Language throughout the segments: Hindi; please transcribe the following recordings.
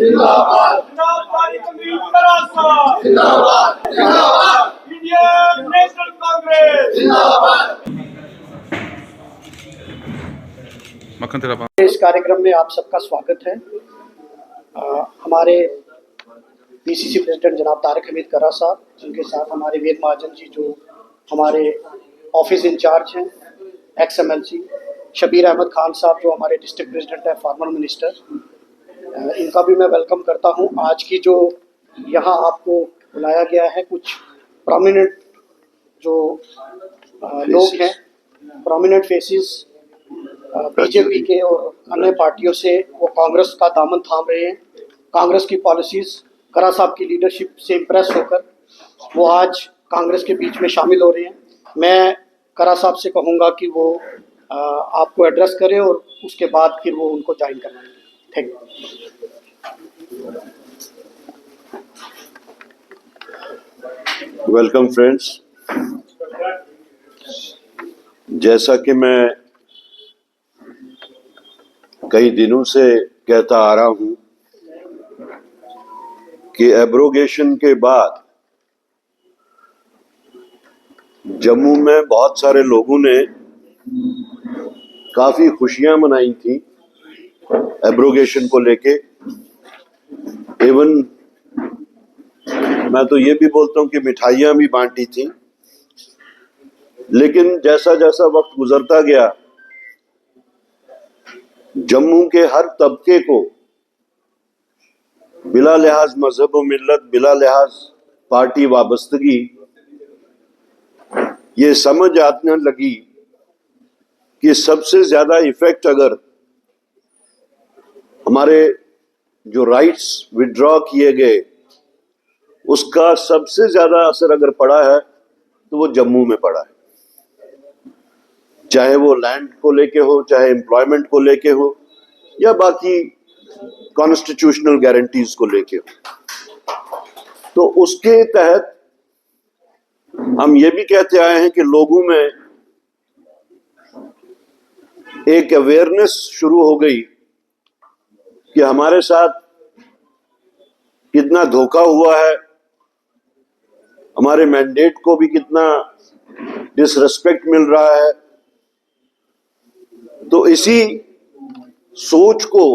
जिंदाबाद जिंदाबाद जिंदाबाद इंडियन नेशनल कांग्रेस जिंदाबाद। इस कार्यक्रम में आप सबका स्वागत है। हमारे पीसीसी प्रेसिडेंट जनाब तारिक हमीद कर्रा साहब, जिनके साथ हमारे वेद महाजन जी जो हमारे ऑफिस इंचार्ज हैं, एक्स MLC शबीर अहमद खान साहब जो हमारे डिस्ट्रिक्ट प्रेसिडेंट है, फॉर्मर मिनिस्टर, इनका भी मैं वेलकम करता हूं। आज की जो यहाँ आपको बुलाया गया है, कुछ प्रोमिनेंट जो लोग हैं, प्रोमिनेंट फेसेस बीजेपी के और अन्य पार्टियों से, वो कांग्रेस का दामन थाम रहे हैं। कांग्रेस की पॉलिसीज़, कर्रा साहब की लीडरशिप से इम्प्रेस होकर वो आज कांग्रेस के बीच में शामिल हो रहे हैं। मैं कर्रा साहब से कहूँगा कि वो आपको एड्रेस करें और उसके बाद फिर वो उनको ज्वाइन करवाएंगे। Thank you. Welcome friends. जैसा कि मैं कई दिनों से कहता आ रहा हूं कि एब्रोगेशन के बाद जम्मू में बहुत सारे लोगों ने काफी खुशियां मनाई थी एब्रोगेशन को लेके। इवन मैं तो ये भी बोलता हूं कि मिठाइयां भी बांटी थी। लेकिन जैसा जैसा वक्त गुजरता गया, जम्मू के हर तबके को बिला लिहाज मजहब और मिल्लत, बिला लिहाज पार्टी वाबस्तगी, ये समझ आने लगी कि सबसे ज्यादा इफेक्ट अगर हमारे जो राइट्स विड्रॉ किए गए उसका सबसे ज्यादा असर अगर पड़ा है तो वो जम्मू में पड़ा है। चाहे वो लैंड को लेके हो, चाहे एम्प्लॉयमेंट को लेके हो, या बाकी कॉन्स्टिट्यूशनल गारंटीज को लेके हो। तो उसके तहत हम ये भी कहते आए हैं कि लोगों में एक अवेयरनेस शुरू हो गई कि हमारे साथ कितना धोखा हुआ है, हमारे मैंडेट को भी कितना डिसरिस्पेक्ट मिल रहा है। तो इसी सोच को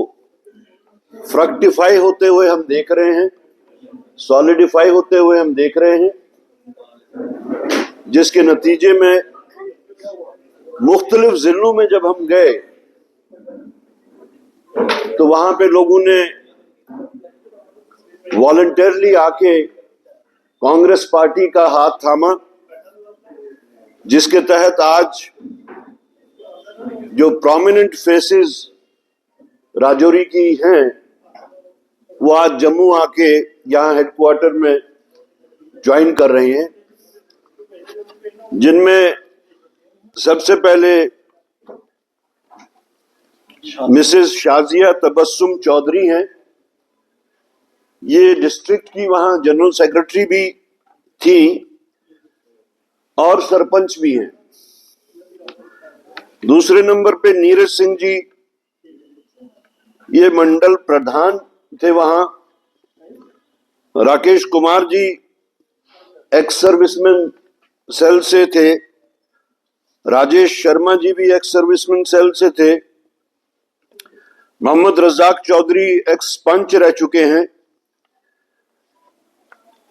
फ्रक्टिफाई होते हुए हम देख रहे हैं, सॉलिडिफाई होते हुए हम देख रहे हैं, जिसके नतीजे में मुख्तलिफ जिलों में जब हम गए तो वहां पे लोगों ने वॉलंटियरली आके कांग्रेस पार्टी का हाथ थामा, जिसके तहत आज जो प्रोमिनेंट फेसेस राजौरी की हैं वो आज जम्मू आके यहाँ हेडक्वार्टर में ज्वाइन कर रहे हैं, जिनमें सबसे पहले मिसेस शाजिया तबस्सुम चौधरी हैं। ये डिस्ट्रिक्ट की वहां जनरल सेक्रेटरी भी थी और सरपंच भी हैं। दूसरे नंबर पे नीरज सिंह जी, ये मंडल प्रधान थे वहां। Rakesh Kumar ji ex serviceman cell से थे। राजेश शर्मा जी भी एक्स सर्विसमैन सेल से थे। मोहम्मद रजाक चौधरी एक्स पंच रह चुके हैं।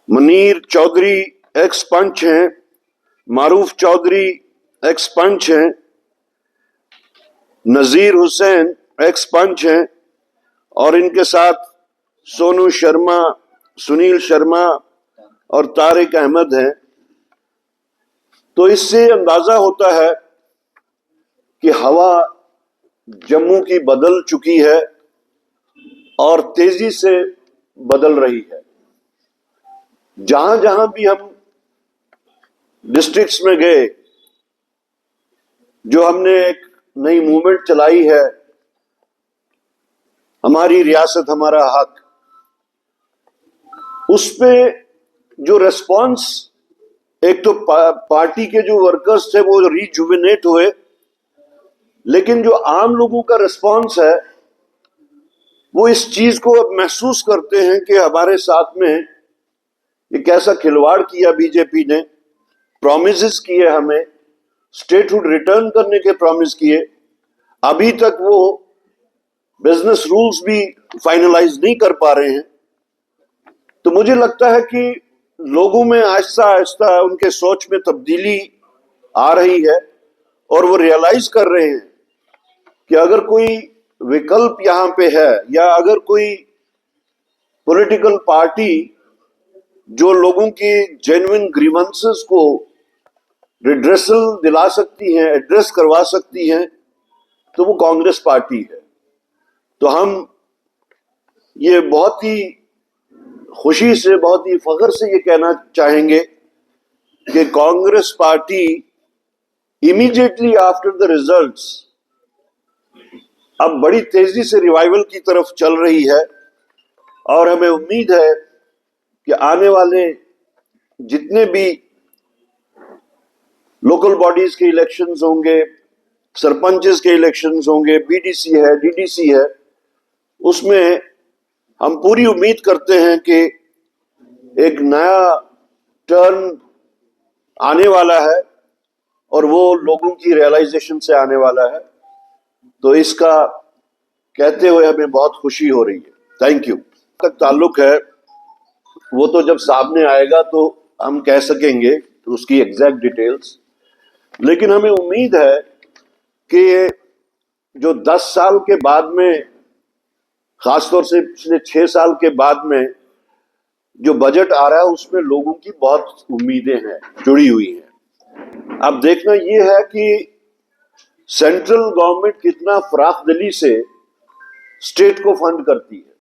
मनीर चौधरी एक्स पंच हैं। मारूफ चौधरी एक्स पंच हैं। नजीर हुसैन एक्स पंच हैं और इनके साथ सोनू शर्मा, सुनील शर्मा और तारिक अहमद हैं। तो इससे अंदाजा होता है कि हवा जम्मू की बदल चुकी है और तेजी से बदल रही है। जहां जहां भी हम डिस्ट्रिक्ट्स में गए, जो हमने एक नई मूवमेंट चलाई है, हमारी रियासत हमारा हक, उस पे जो रेस्पॉन्स, एक तो पार्टी के जो वर्कर्स थे वो रिजुविनेट हुए, लेकिन जो आम लोगों का रिस्पॉन्स है वो इस चीज को अब महसूस करते हैं कि हमारे साथ में ये कैसा खिलवाड़ किया बीजेपी ने, प्रॉमिसेस किए हमें, स्टेटहुड रिटर्न करने के प्रॉमिस किए, अभी तक वो बिजनेस रूल्स भी फाइनलाइज नहीं कर पा रहे हैं। तो मुझे लगता है कि लोगों में आहिस्ता आहिस्ता उनके सोच में तब्दीली आ रही है और वो रियलाइज कर रहे हैं कि अगर कोई विकल्प यहां पे है या अगर कोई पॉलिटिकल पार्टी जो लोगों की जेन्युइन ग्रीवेंसेस को रिड्रेसल दिला सकती है, एड्रेस करवा सकती है, तो वो कांग्रेस पार्टी है। तो हम ये बहुत ही खुशी से, बहुत ही फख्र से ये कहना चाहेंगे कि Congress party immediately after the results अब बड़ी तेजी से रिवाइवल की तरफ चल रही है और हमें उम्मीद है कि आने वाले जितने भी लोकल बॉडीज के इलेक्शंस होंगे, सरपंचेस के इलेक्शंस होंगे, बीडीसी है, डीडीसी है, उसमें हम पूरी उम्मीद करते हैं कि एक नया टर्न आने वाला है और वो लोगों की रियलाइजेशन से आने वाला है। तो इसका कहते हुए हमें बहुत खुशी हो रही है। Thank you. तक ताल्लुक है वो तो जब सामने आएगा तो हम कह सकेंगे उसकी एग्जैक्ट डिटेल्स, लेकिन हमें उम्मीद है कि जो 10 साल के बाद में, खासतौर से पिछले 6 साल के बाद में जो बजट आ रहा है उसमें लोगों की बहुत उम्मीदें हैं, जुड़ी हुई हैं। अब देखना ये है कि सेंट्रल गवर्नमेंट कितना फराखदिली से स्टेट को फंड करती है।